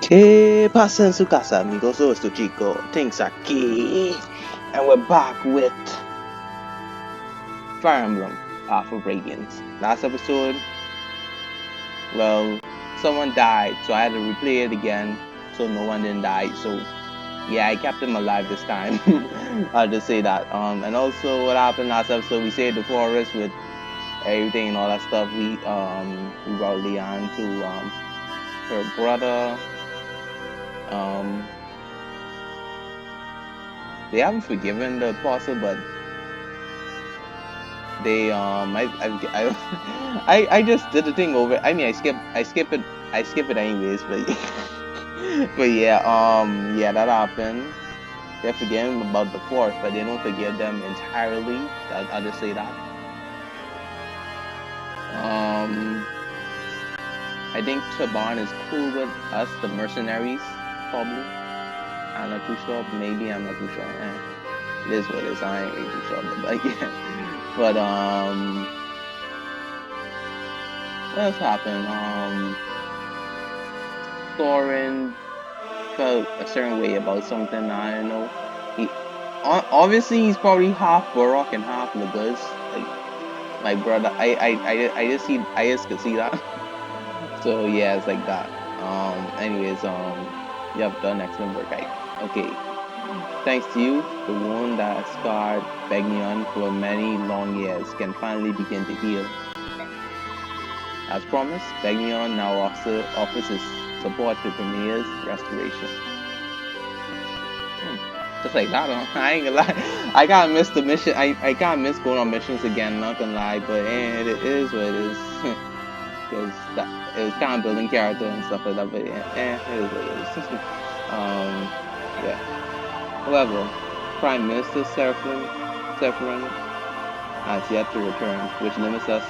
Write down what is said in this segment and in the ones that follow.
Que pasa en su casa, amigos? Soy tu chico, Things aquí, and we're back with Fire Emblem for Radiance. Last episode, well, someone died, so I had to replay it again, so no one didn't die. So yeah, I kept him alive this time. I'll just say that. And also what happened last episode, we saved the forest with everything and all that stuff. We brought Leon to her brother. Um, they haven't forgiven the apostle, but they I just did the thing over. I mean, I skip it anyways, but but yeah, yeah, that happened. They're forgetting about the fourth, but they don't forgive them entirely. I'll just say that. um I think Taban is cool with us, the mercenaries, probably. I'm not too sure. Maybe I'm not too sure. It is what it is. I ain't really too sure, but like, yeah. But what else happened? Thorin felt a certain way about something. I don't know. He obviously he's probably half Borok and half Laguz. Like my brother, I just see, I just could see that. So yeah, it's like that. Anyways, you have done excellent work. Okay. Thanks to you, the wound that scarred Begnion for many long years can finally begin to heal. As promised, Begnion now offers his support to Premier's restoration. Just like that, huh? I ain't gonna lie. I gotta miss the mission. I gotta miss going on missions again, not gonna lie, but it is what it is. Because it was kind of building character and stuff like that, but it is what it is. Yeah. However, Prime Minister Sephiroth has yet to return, which limits us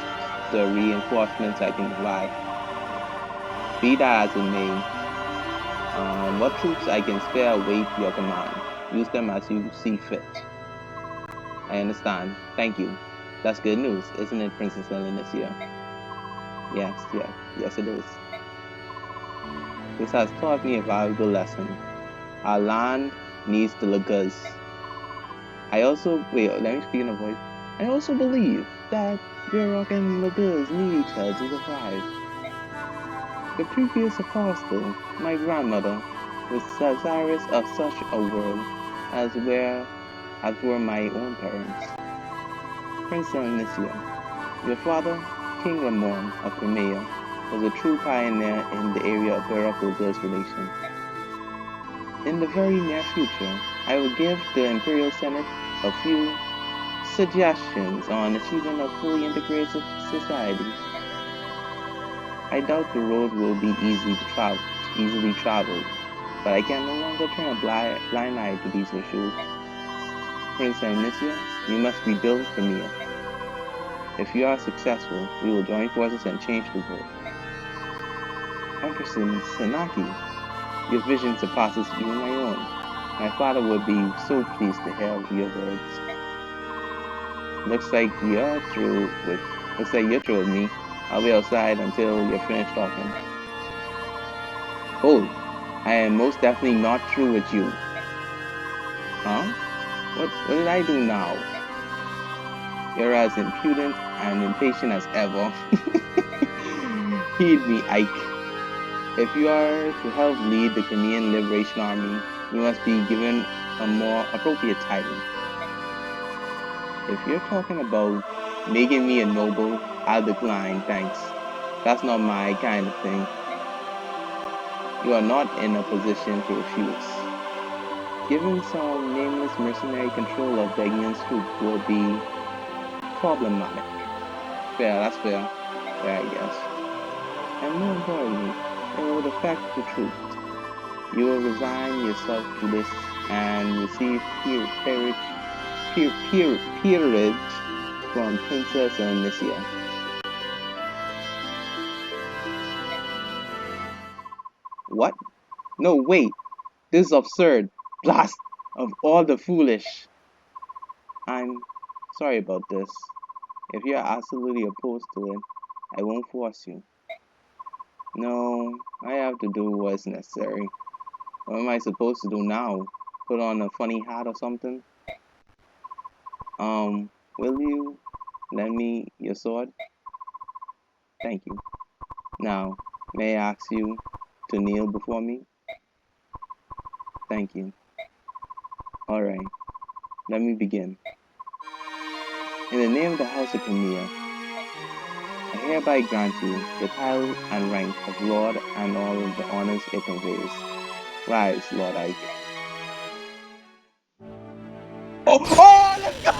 to the reinforcements I can provide. Be that as it may, what troops I can spare await your command. Use them as you see fit. I understand. Thank you. That's good news, isn't it, Princess Elysia? Yes it is. This has taught me a valuable lesson. Our land needs the Laguz. Let me speak in a voice. I also believe that Virok and Laguz need each other to survive. The previous apostle, my grandmother, was desirous of such a world as were my own parents. Prince Elysia, your father, King Ramon of Crimea, was a true pioneer in the area of Virok-Laguz relations. In the very near future, I will give the Imperial Senate a few suggestions on achieving a fully integrated society. I doubt the road will be easily traveled, but I can no longer turn a blind eye to these issues. Prince Elysia, you must rebuild Crimea. If you are successful, we will join forces and change the world. Empress Sanaki, your vision surpasses even my own. My father would be so pleased to hear your words. Looks like you're through with me. I'll be outside until you're finished talking. Oh, I am most definitely not through with you. Huh? What did I do now? You're as impudent and impatient as ever. Heed me, Ike. If you are to help lead the Crimean Liberation Army, you must be given a more appropriate title. If you're talking about making me a noble, I'll decline, thanks. That's not my kind of thing. You are not in a position to refuse. Giving some nameless mercenary control of Begnian's troops will be problematic. Fair, that's fair. Fair, I guess. And more importantly, it will affect the troops. You will resign yourself to this and receive peerage from Princess Elysia. What? No, wait. This is absurd. Blast of all the foolish. I'm sorry about this. If you're absolutely opposed to it, I won't force you. No, I have to do what's necessary. What am I supposed to do now? Put on a funny hat or something? Will you lend me your sword? Thank you. Now, may I ask you to kneel before me? Thank you. Alright, let me begin. In the name of the House of Camilla, I hereby grant you the title and rank of Lord and all of the honors it conveys. Rise, Lord Ike. Oh, let's go!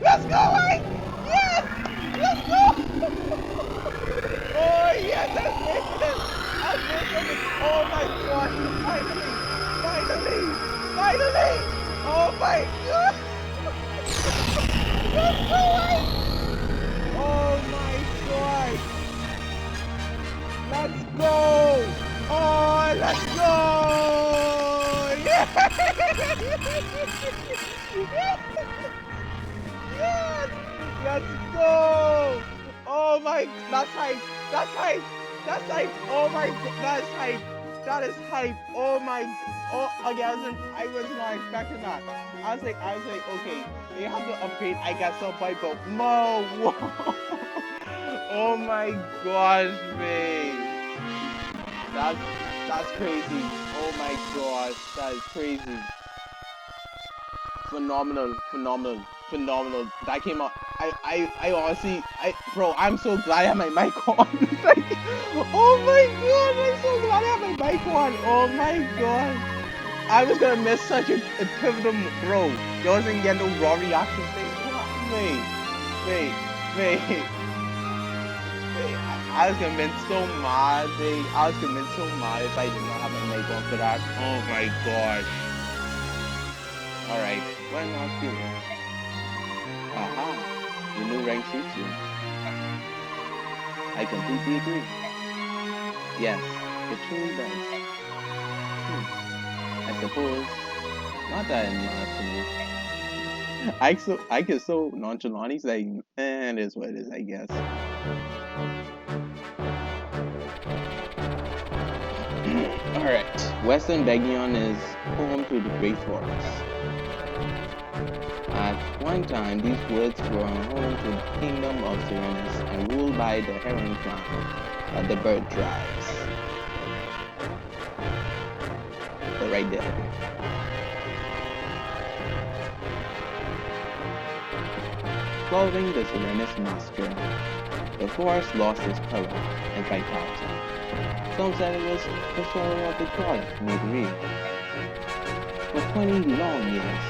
Let's go, Ike! Yes! Let's go! Oh, yes, I've made it! I've made it! Oh my gosh, finally! Finally! Finally! Oh my god! Let's go, Ike! Oh my god! Let's go! Oh, let's go! Yes! Yes! Let's go! Oh my, that's hype! That's hype! That's hype! Oh my, that's hype! That is hype! Oh my, oh, okay, I was not expecting that. I was like, okay, they have to upgrade, I guess, so by both. No! Whoa! Oh my gosh, man! That's crazy. Oh my gosh, that is crazy. Phenomenal. That came out. I honestly, bro, I'm so glad I have my mic on. Like, oh my god, I'm so glad I have my mic on. Oh my god. I was gonna miss such a pivotal, bro. You wasn't getting no raw reaction thing. Wait. I was gonna been so mad, babe. I was gonna been so mad if I did not have my mic on for that. Oh my god. Alright, what am I feeling? Aha, your new rank suits you. I completely agree. Yes, it truly does. I suppose, not that I'm not to me. I get so nonchalant, he's like, it is what it is, I guess. Alright, Western Begion is home to the Great Forest. At one time, these woods were home to the Kingdom of Serenus and ruled by the Heron clan, the Bird Tribes. So right there. Following the Serenus massacre, the forest lost its color and vitality. Some said it was the sorrow of the god made real. For 20 long years,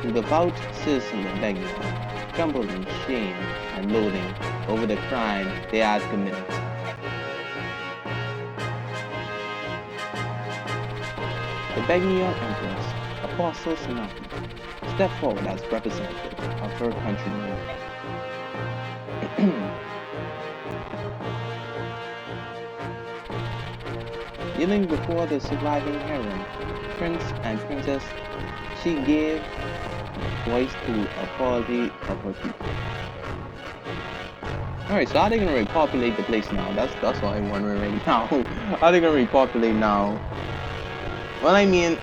the devout citizens of Begion trembled in shame and loathing over the crime they had committed. The Begion Empress, Apostle Sanaki, stepped forward as representative of her countrymen. Kneeling before the surviving heron, prince and princess, she gave voice to the apology of her people. Alright, so how are they gonna repopulate the place now? That's what I'm wondering right now. How are they gonna repopulate now? Well, I mean,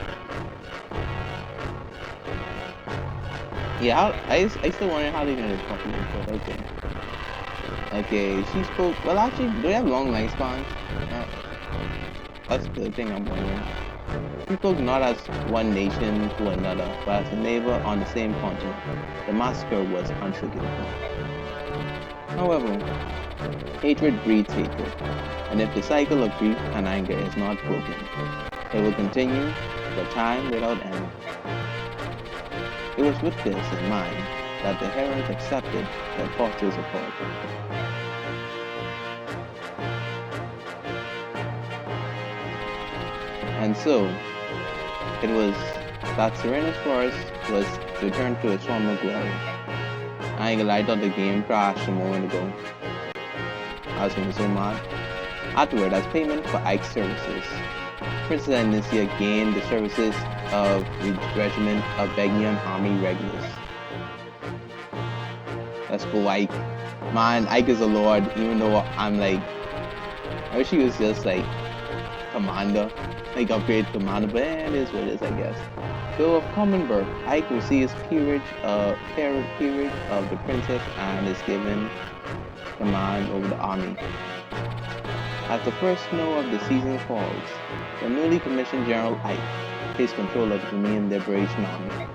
yeah, I still wondering how they're gonna repopulate it. Okay, she spoke. Well, actually, do they have long lifespans? That's the thing I'm wondering. She spoke not as one nation to another, but as a neighbor on the same continent. The massacre was unforgivable. However, hatred breeds hatred, and if the cycle of grief and anger is not broken, it will continue for time without end. It was with this in mind that the herons accepted the apostles' apology. And so, it was that Serenus Forest was to return to its former glory. I ain't gonna lie, I thought the game crashed a moment ago. I was gonna be so mad. Afterward, as payment for Ike's services, Princess Anicia gained the services of the regiment of Begion Army Regulars. Let's go, Ike. Man, Ike is a lord, even though I'm like, I wish he was just like commander, like upgrade commander, but it is what it is, I guess. So of common birth, Ike receives peerage of the princess and is given command over the army. As the first snow of the season falls, the newly commissioned General Ike takes control of the Crimean Liberation Army.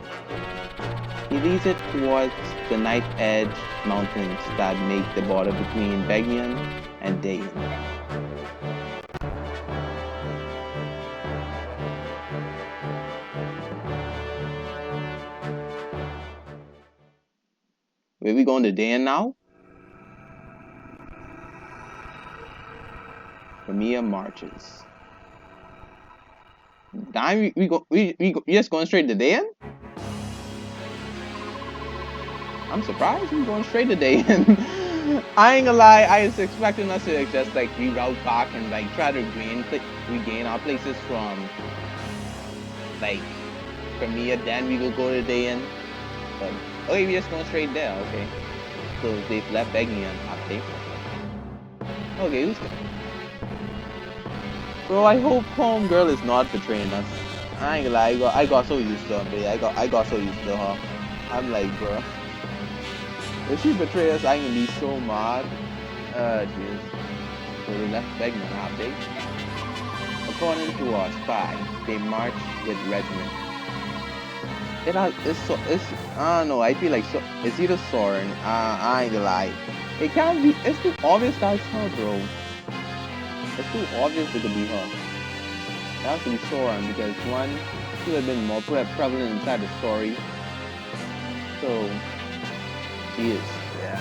He leads it towards the knife edge mountains that make the border between Begnion and Dayan. Where we going to Dayan now? Crimea marches. Now we just going straight to Dayan? I'm surprised we're going straight to Dayan. I ain't gonna lie, I was expecting us to just like reroute back and like try to regain our places from like Crimea, then we will go to Dayan. But okay, we're just going straight there, okay. So they've left Begnion, have they? Okay, who's that? Bro, I hope homegirl is not betraying us. I ain't gonna lie, I got so used to her, babe. I got so used to her. I'm like, bro, if she betrays us, I'm gonna be so mad. Jeez. So they left Begnion, have they? According to our spy, they march with regiment. I don't know, I feel like it's either Soren, I ain't gonna lie. It can't be, it's too obvious that's her, bro. It's too obvious it could be her. It has to be Soren because one, she would have been more prevalent inside the story. So, she is, yeah.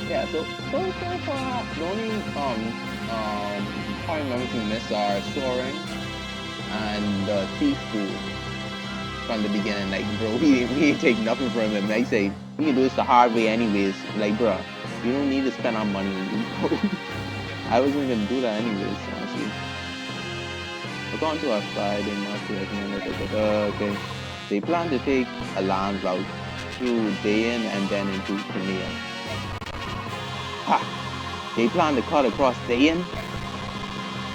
Yeah, so far, the only party members we missed are Soren and the thief fool from the beginning. Like, bro, we ain't take nothing from him. Like, say we can do this the hard way anyways. Like, bro, you don't need to spend our money on you, bro. I wasn't gonna do that anyways, honestly. According to our spy, they must be recommended. Okay, they plan to take a land route through Dayan and then into Crimea. Ha! They plan to cut across Dayan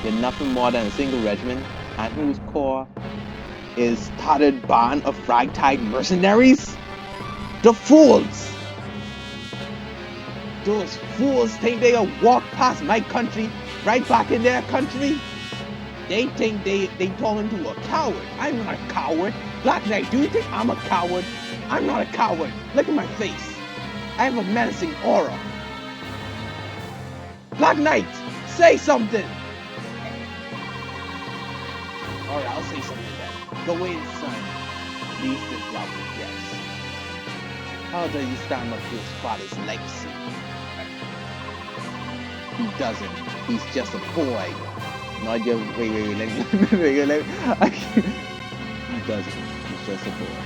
with nothing more than a single regiment, and whose core is tattered band of ragtag mercenaries? The fools! Those fools think they will walk past my country, right back in their country? They think they turn into a coward. I'm not a coward. Black Knight, do you think I'm a coward? I'm not a coward. Look at my face. I have a menacing aura. Black Knight, say something! Alright, I'll say something then. Go in, son. Leave this route with yes. How does he stand up to his father's legacy? He doesn't. He's just a boy. Not just wait, let me he doesn't. He's just a boy.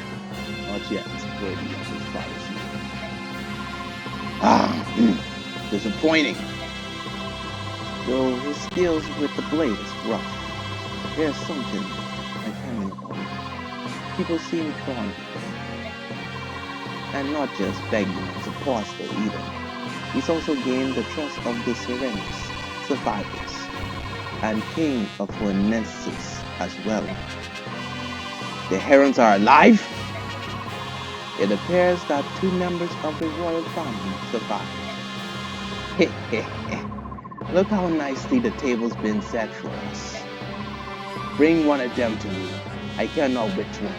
Not yet worthy of his father's name. Disappointing. Though his skills with the blade is rough, there's something uncanny about him. People seem drawn to him. And not just begging as a apostle either. He's also gained the trust of the Serenis, survivors, and King of Hornesis as well. The Herons are alive? It appears that 2 members of the royal family survived. Look how nicely the table's been set for us. Bring one of them to me. I can't know which one.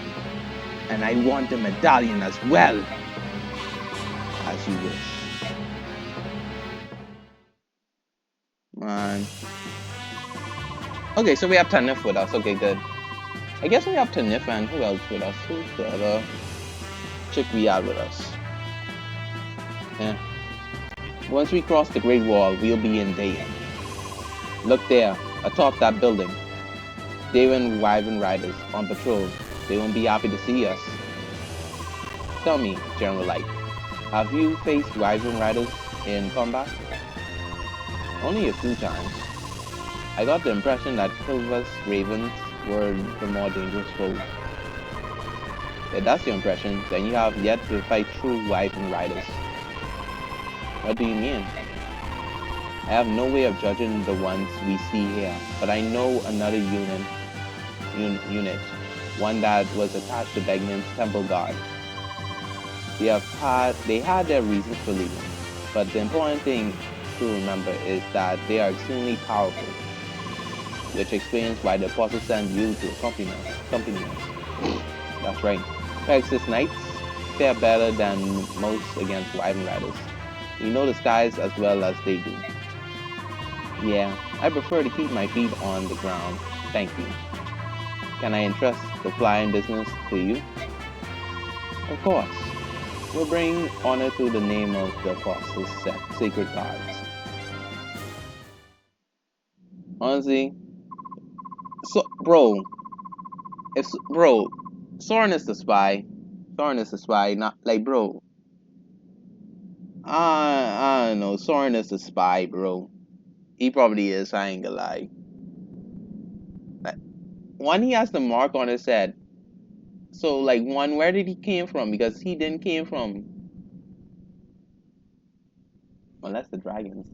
And I want the medallion as well. As you wish. Man. Okay, so we have Tanif with us. Okay, good. I guess we have Tanif and who else with us? Who's the other chick we have with us? Yeah. Once we cross the Great Wall, we'll be in Dayan. Look there, atop that building. Dayan Wyvern Riders on patrol. They won't be happy to see us. Tell me, General Light, have you faced Wyvern Riders in combat? Only a few times. I got the impression that Kilva's Ravens were the more dangerous foes. If that's your impression, then you have yet to fight true Wyvern riders. What do you mean? I have no way of judging the ones we see here, but I know another unit, one that was attached to Begnan's temple guard. They had their reasons for leaving, but the important thing to remember is that they are extremely powerful, which explains why the apostle sent you to accompany us. That's right. Pegasus Knights fare better than most against Wyvern Riders. We know the skies as well as they do. Yeah, I prefer to keep my feet on the ground. Thank you. Can I entrust the flying business to you? Of course. We'll bring honor to the name of the Apostles' sacred gods. Honestly, bro, Soren is the spy. Soren is the spy, not like, bro. I don't know. Soren is the spy, bro. He probably is. I ain't gonna lie. One, he has the mark on his head. So, like, one, where did he came from? Because he didn't came from. Well, that's the dragons.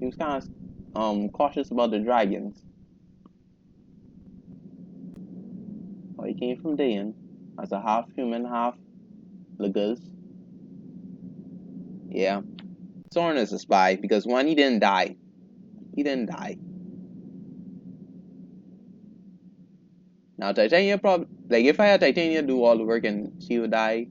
He was kind of cautious about the dragons. Oh, he came from Dayan as a half human, half Laguz. Yeah. Soren is a spy because one, he didn't die. He didn't die. Now Titania probably, like, if I had Titania do all the work and she would die,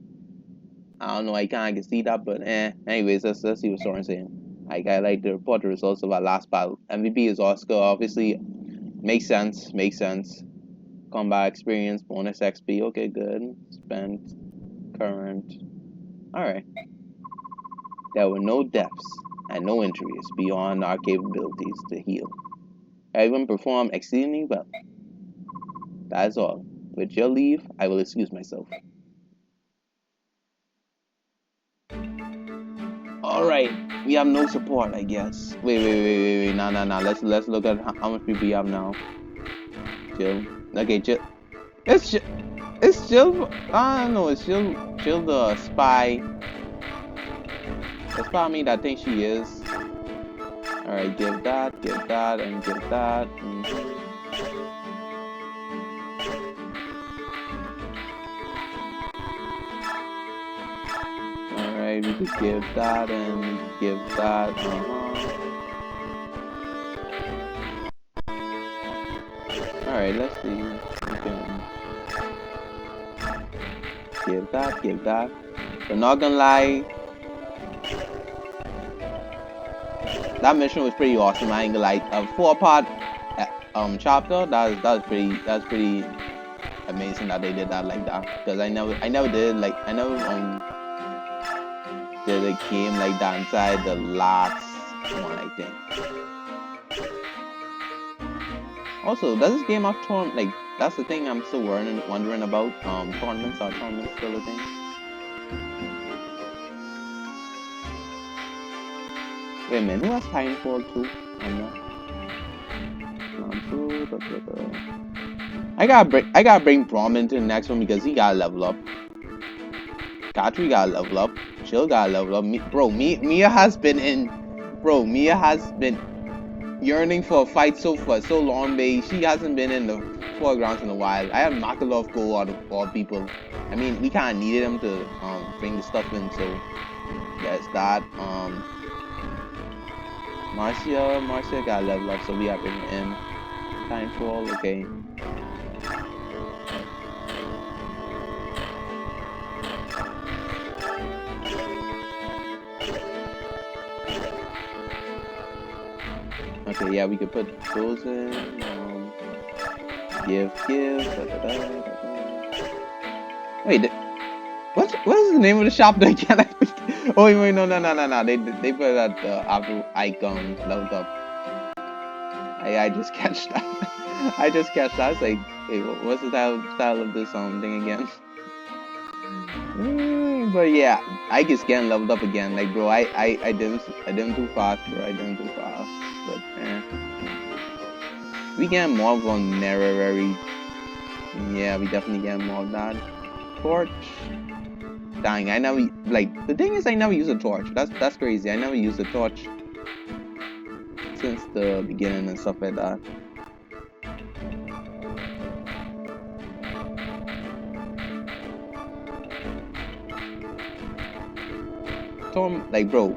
I don't know, I can see that, but anyways, let's see what Soren's saying. Like, I like to report the results of our last battle. MVP is Oscar, obviously. Makes sense. Combat experience, bonus XP. Okay, good. Spent, current. Alright. There were no deaths and no injuries beyond our capabilities to heal. Everyone performed exceedingly well. That is all. With your leave, I will excuse myself. Alright, we have no support, I guess. Wait. Nah. Let's look at how much people we have now. Chill. Okay, chill. It's chill. I don't know. It's chill the spy. The spy me that I think she is. Alright, give that, and give that. Alright, we could give that and give that. Alright, let's see. We can give that. But not gonna lie, that mission was pretty awesome. I ain't gonna lie. A 4-part chapter. That's pretty amazing that they did that like that. Because I never did did a game like that inside the last one, I think. Also, does this game have tournament? Like, that's the thing I'm still wondering about. Tournaments still a thing? Wait a minute, who has Timefall 2? I gotta bring Brom into the next one because he gotta level up. Katri gotta level up. Chill gotta level up. Mia has been yearning for a fight for so long, babe. She hasn't been in the foregrounds in a while. I have Makalov go out of all people. I mean, we kinda needed him to bring the stuff in, so there's that. Marcia got level up, so we have bring her in. Timefall, okay. Okay, yeah, we could put those in. Give. Wait, what is the name of the shop again? Oh wait, no. They put it at after IKE leveled up. I just catch that. I was like, wait, what's the style of this thing again? But yeah, IKE is getting leveled up again. Like, bro, I didn't too fast, bro. I didn't too fast. But we get more vulnerary. Yeah, we definitely get more of that. Torch. Dang, I never like the thing is I never use a torch. That's crazy. I never used a torch since the beginning and stuff like that. Tom, like bro,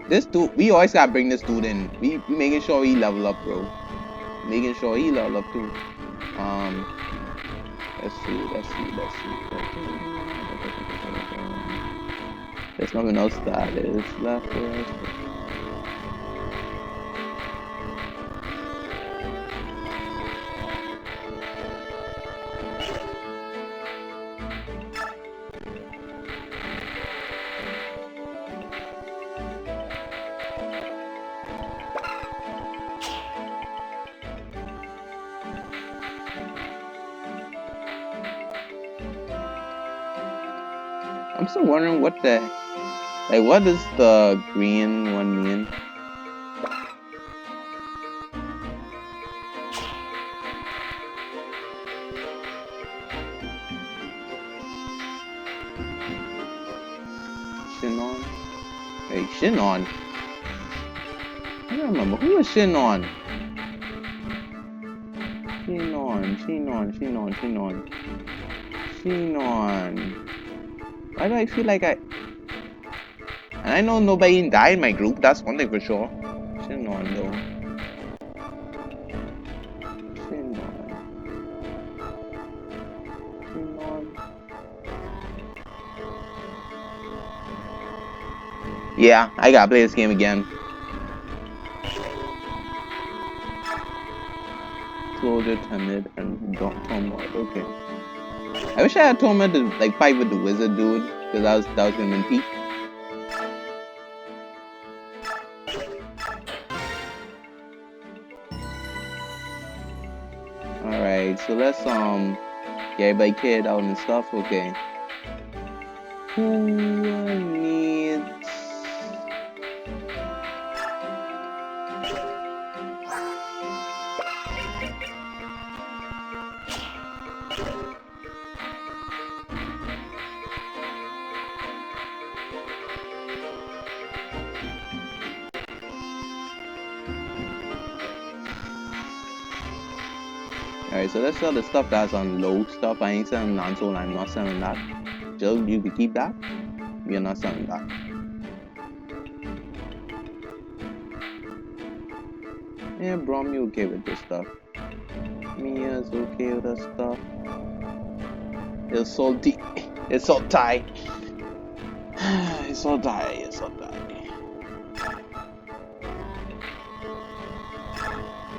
this dude, we always gotta bring this dude in. We making sure he level up, bro. Making sure he level up too. Um, let's see. There's nothing else that is left for us. I'm still wondering what does the green one mean? Shinon? Hey, Shinon? I don't remember. Who was Shinon? Shinon. Why do I feel like I... And I know nobody died in my group, that's one thing for sure. Shinon though. Yeah, I gotta play this game again. Soldier, timid, and Tormod. Okay. I wish I had Tormod to like fight with the wizard dude, because that was gonna be peak. Alright, so let's get everybody kid out and stuff. Okay. Who needs... Alright, so let's sell the stuff that's on low stuff. I ain't selling non-soul, I'm not selling that. Jill, you can keep that. We are not selling that. Yeah, Brom, you okay with this stuff. Mia's okay with this stuff. It's salty. It's so tight. It's so tight. It's so tight.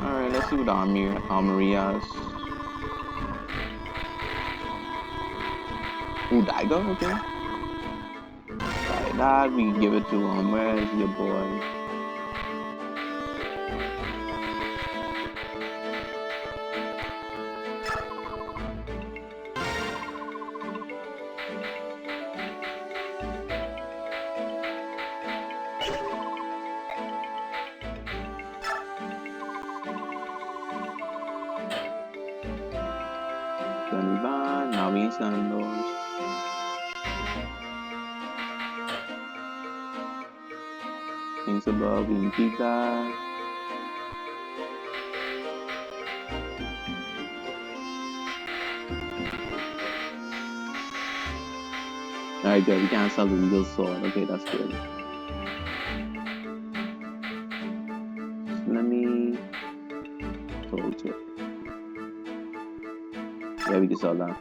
Alright, let's see what the armory has. Ooh, Daigo, okay. Like that, we can give it to where's your boy? Now we ain't selling those. Things above, we can keep that. Alright, good. We can't sell the regal sword. Okay, that's good. Let me hold it. Yeah, we can sell that.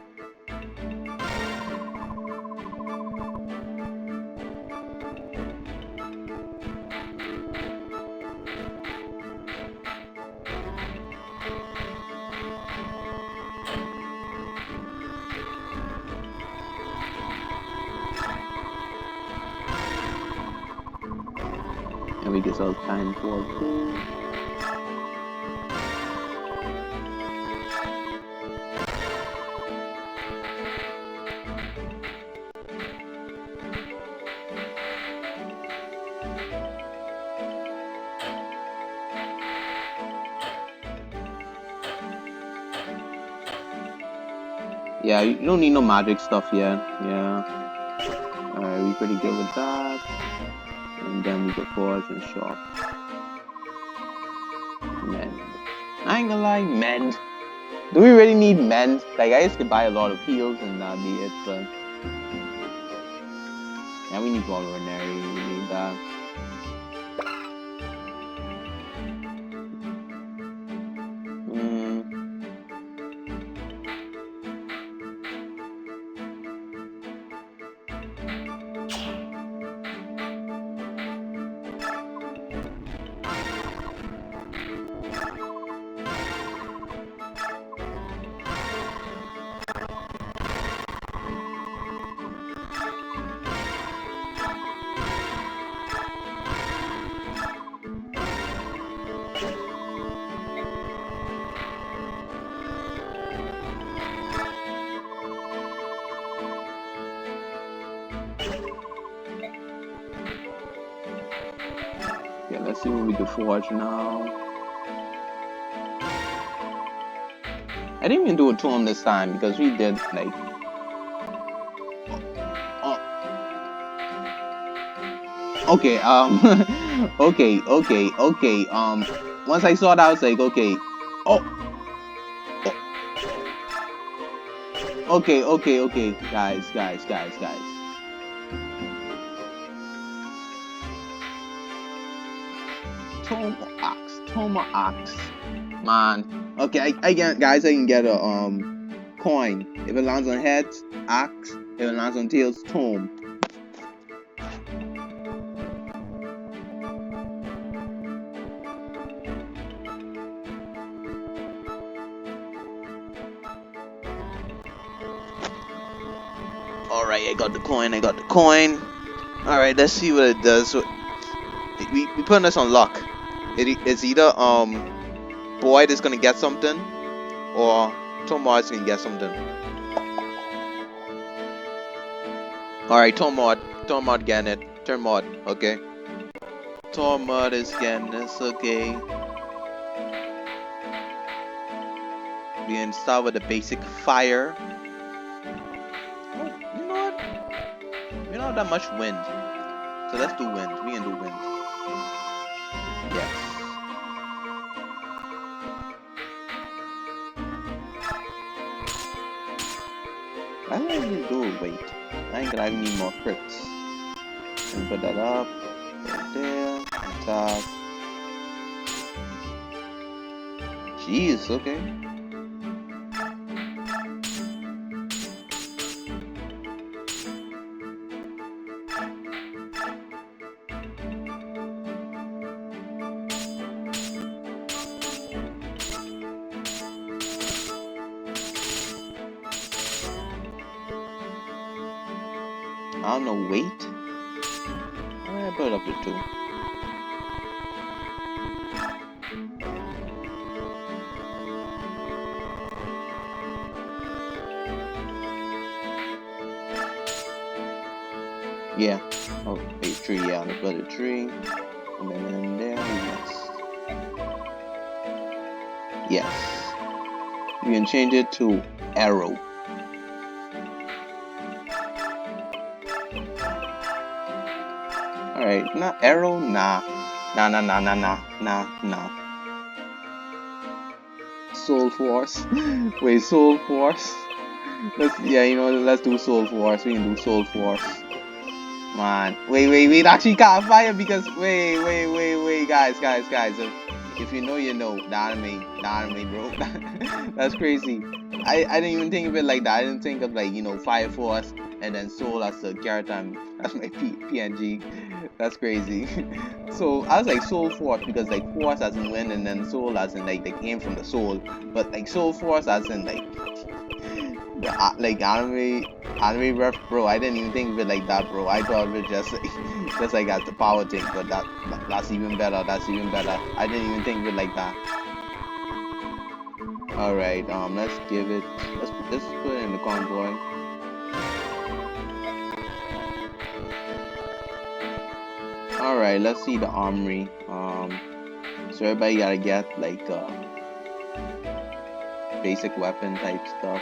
And we can sell time for too. Yeah, you don't need no magic stuff yet. Yeah. Alright, we pretty good with that. And then we go forge and shop. Mend. I ain't gonna lie, mend. Do we really need mend? Like, I used to buy a lot of heals and that'd be it, but... Yeah, we need vulnerary, we need that. Yeah, let's see what we can forge now. I didn't even do it to him this time because we did like... Okay, okay, once I saw that, I was like, okay, okay, guys. Toma Ox, man. Okay, I can, guys, I can get a, coin. If it lands on heads, Ox. If it lands on tails, Tome. Alright, I got the coin. Alright, let's see what it does. So, we putting this on luck. It's either Boyd is gonna get something, or Tomod is gonna get something. Alright, Tomod getting it. Tormod, okay. Tormod is getting this, okay. We can start with the basic fire. Oh, you know what? We don't have that much wind. So let's do wind. We can do wind. Yes. I don't even do it. Wait. I ain't gonna need more crits. And put that up. Right there. On top. Jeez, okay. I don't know, wait. I put it up to 2. Yeah. Oh, wait, 3, yeah, let's put it 3. And then in there, yes. Yes. We can change it to arrow. Alright, not arrow, nah. Nah. Soul Force. Wait, Soul Force? Let's do Soul Force. We can do Soul Force. Man. Wait, actually can't fire because wait, guys. If you know, you know. The anime, bro. That's crazy. I didn't even think of it like that. I didn't think of like, Fire Force and then Soul as the character. That's my PNG. That's crazy. So I was like Soul Force because like Force as in wind and then Soul as in like they came from the soul. But like Soul Force as in like the like anime ref, bro. I didn't even think of it like that, bro. I thought of it just like as the power thing, but that's even better. I didn't even think of it like that. Alright, let's give it, let's put it in the convoy. Alright, let's see the armory. So everybody gotta get like basic weapon type stuff.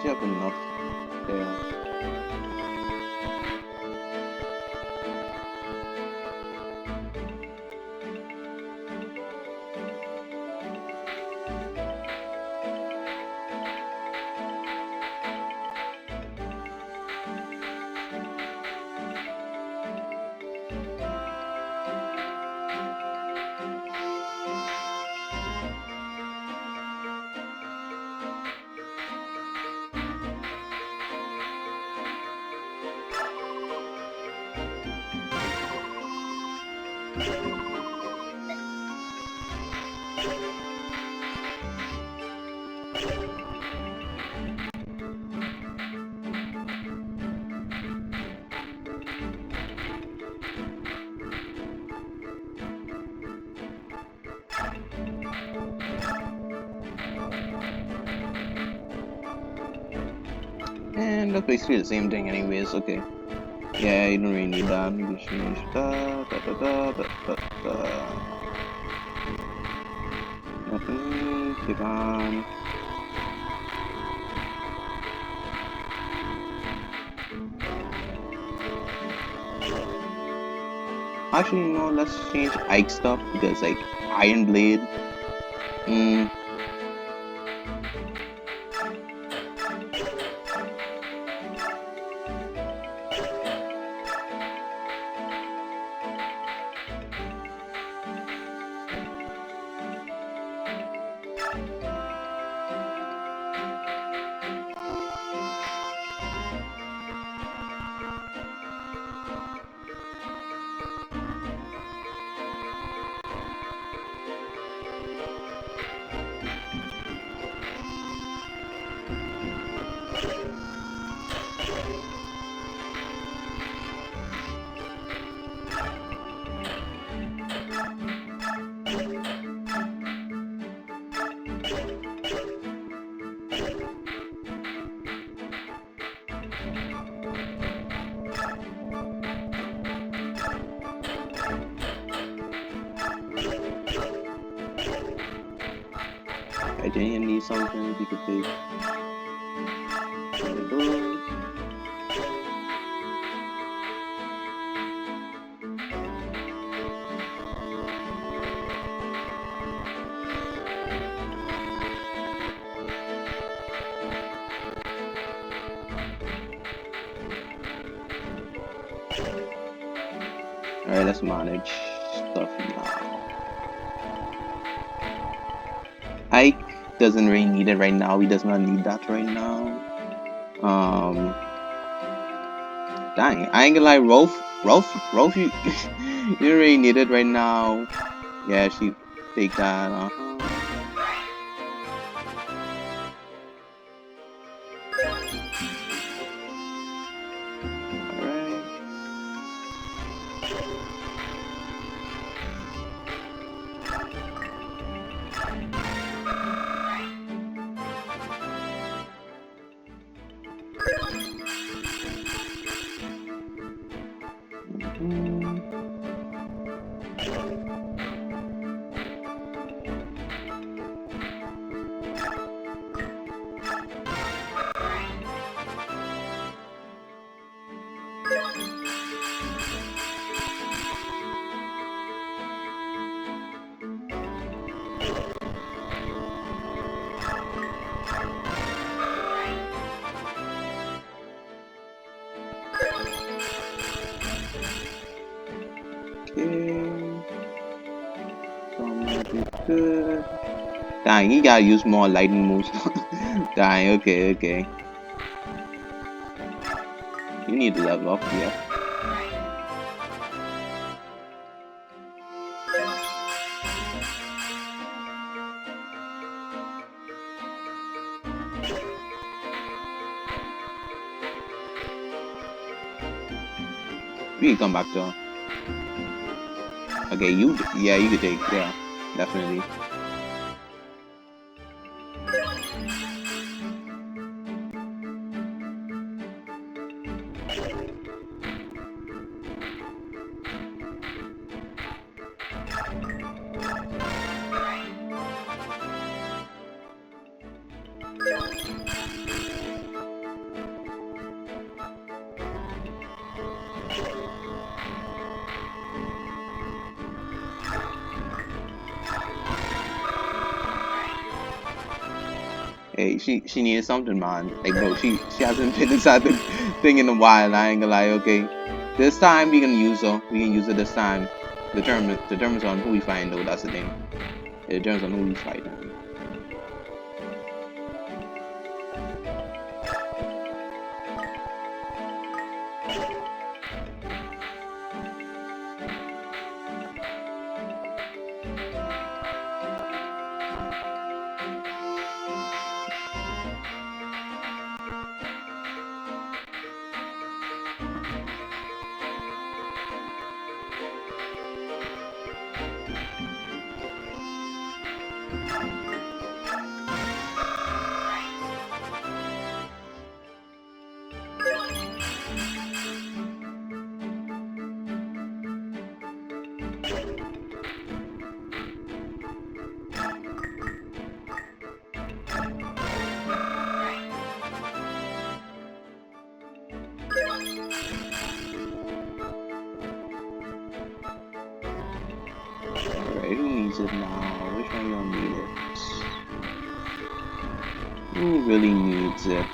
you have enough there. And that's basically the same thing anyways, okay. Yeah, you don't really need that. You just change Nothing, keep on. Actually, no, let's change Ike stuff because like Iron Blade. I think you need something you could take. There we go. Alright, let's manage stuff now. Ike doesn't really need it right now. He does not need that right now. Dang, I ain't gonna lie, Rolf, you, you don't really need it right now. Yeah, she take that. Good. Dang, you gotta use more lightning moves. Dang, okay. You need to level up, yeah. We can come back to her. Okay, you could take, yeah, definitely. Hey, she needed something, man. Like, bro, she hasn't been inside the thing in a while. I ain't gonna lie. Okay, this time we can use her. We can use it this time. Determines on who we find though. That's the thing. It determines on who we fight. Alright, who needs it now? Which one y'all need it? Who really needs it?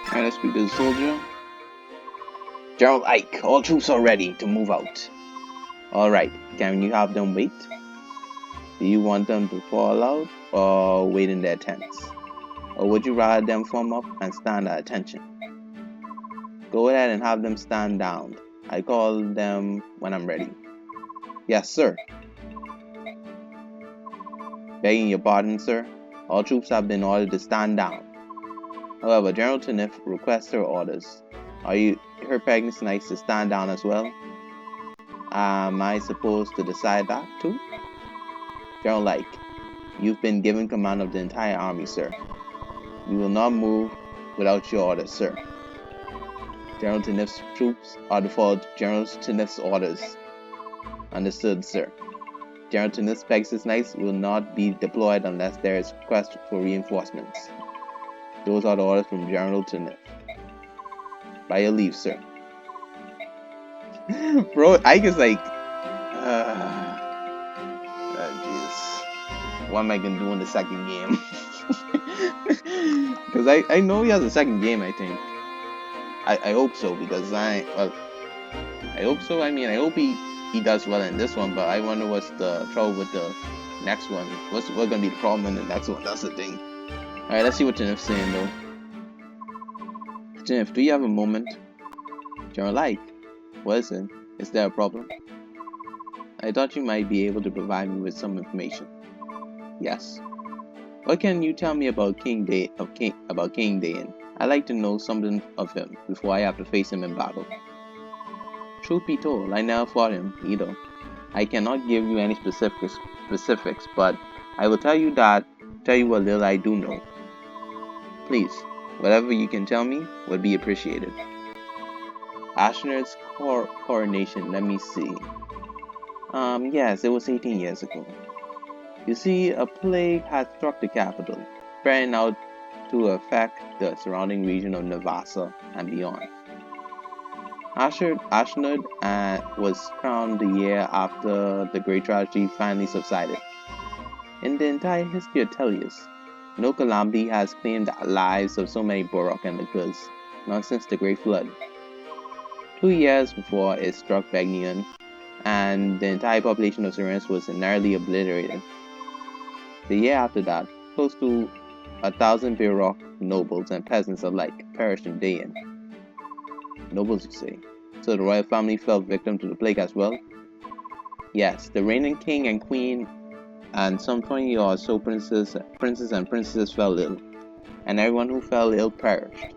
Alright, let's speak to the soldier. General Ike, all troops are ready to move out. Alright, can you have them wait? Do you want them to fall out or wait in their tents? Or would you rather them form up and stand at attention? Go ahead and have them stand down. I call them when I'm ready. Yes, sir. Begging your pardon, sir. All troops have been ordered to stand down. However, General Taniff requests her orders. Are you Her Pregnancy Knights to stand down as well? Am I supposed to decide that too? General Ike, you've been given command of the entire army, sir. We will not move without your orders, sir. General Taniff's troops are to follow General Taniff's orders. Understood, sir. General Taniff's Pegasus Knights will not be deployed unless there is request for reinforcements. Those are the orders from General Taniff. By your leave, sir. Bro, Ike is like, Jesus. What am I gonna do in the second game? Because I know he has a second game, I think. I hope so, because I hope so. I mean, I hope he does well in this one, but I wonder what's the trouble with the next one. What's gonna be the problem in the next one? That's the thing. Alright, let's see what Taniff's saying though. Taniff, do you have a moment? General Ike, what is it? Is there a problem? I thought you might be able to provide me with some information. Yes. What can you tell me about King Dayan? I'd like to know something of him before I have to face him in battle. Truth be told, I never fought him either. I cannot give you any specifics, but I will tell you what little I do know. Please, whatever you can tell me would be appreciated. Ashnard's coronation, let me see. Yes, it was 18 years ago. You see, a plague had struck the capital, spreading out to affect the surrounding region of Navasa and beyond. Ashnard was crowned the year after the great tragedy finally subsided. In the entire history of Tellius, no calamity has claimed the lives of so many Borok and Laguz, not since the Great Flood. 2 years before it struck Bagnion, and the entire population of Serenus was entirely obliterated. The year after that, close to 1,000 Borok nobles and peasants alike perished in Dayan. Nobles, you say? So the royal family fell victim to the plague as well? Yes, the reigning king and queen and some 20 or so princes and princesses fell ill, and everyone who fell ill perished.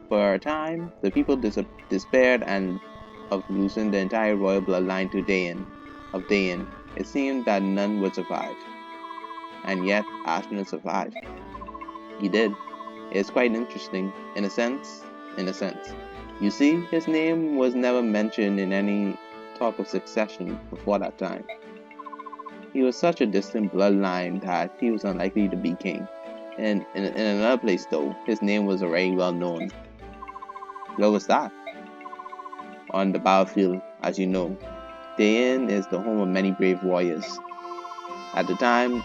For a time, the people despaired and of losing the entire royal bloodline to Dayan. It seemed that none would survive. And yet, Ashton survived. He did. It's quite interesting, in a sense. You see, his name was never mentioned in any talk of succession before that time. He was such a distant bloodline that he was unlikely to be king. And in another place, though, his name was already well known. Where was that? On the battlefield, as you know. Dayan is the home of many brave warriors. At the time,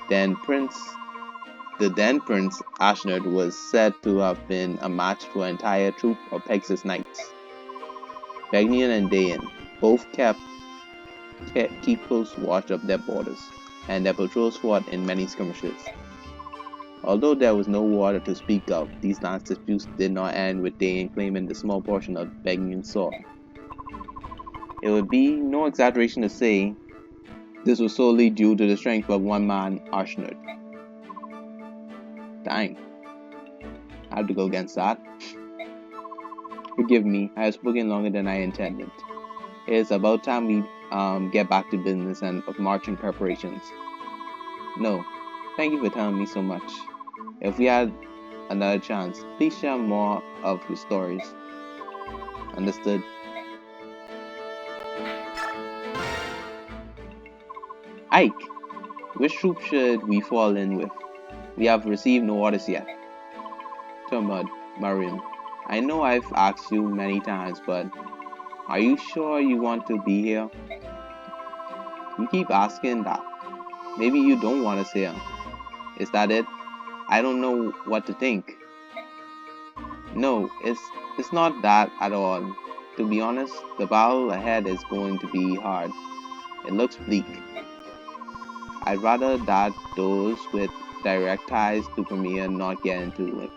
the then Prince Ashnard was said to have been a match for an entire troop of Pegasus Knights. Begnion and Dayan both keep close watch of their borders, and their patrols fought in many skirmishes. Although there was no water to speak of, these lance disputes did not end with Dayan claiming the small portion of Begnion's sword. It would be no exaggeration to say this was solely due to the strength of one man, Ashnard. Dang. I have to go against that. Forgive me, I have spoken longer than I intended. It is about time we get back to business and of marching preparations. No, thank you for telling me so much. If we had another chance, please share more of your stories. Understood? Ike, which troop should we fall in with? We have received no orders yet. Termud, Mariam, I know I've asked you many times, but are you sure you want to be here? You keep asking that. Maybe you don't want us here. Is that it? I don't know what to think. No, it's not that at all. To be honest, the battle ahead is going to be hard. It looks bleak. I'd rather that those with direct ties to Premier not get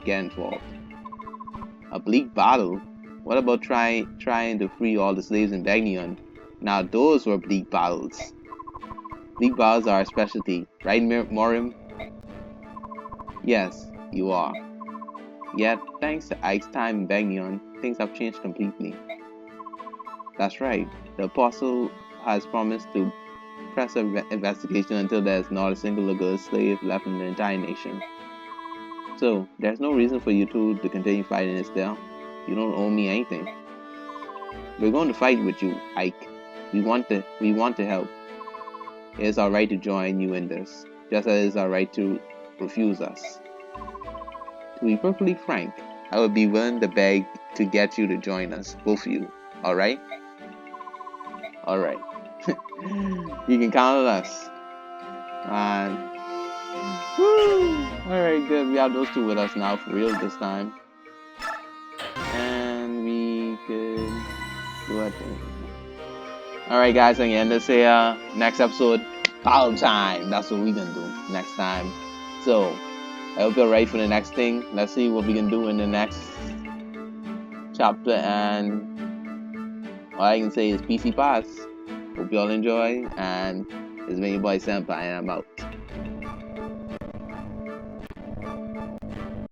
involved. A bleak battle? What about trying to free all the slaves in Begnion? Now those were bleak battles. Bleak battles are a specialty, right, Morim? Yes, you are. Yet, thanks to Ike's time in Begnion, things have changed completely. That's right. The Apostle has promised to press an investigation until there's not a single Lagos slave left in the entire nation. So, there's no reason for you two to continue fighting, is there? You don't owe me anything. We're going to fight with you, Ike. We want to help. It is our right to join you in this, just as it is our right to refuse us. To be perfectly frank, I would be willing to beg to get you to join us, both of you. Alright? Alright. You can count on us. And woo! Alright, good. We have those two with us now for real this time. And we could do a thing. Alright guys, I'm gonna end this here. Next episode, battle time. That's what we're gonna do next time. So, I hope you're ready for the next thing. Let's see what we can do in the next chapter. And all I can say is PC Pass. Hope y'all enjoy. And this is your boy Senpai, and I'm out.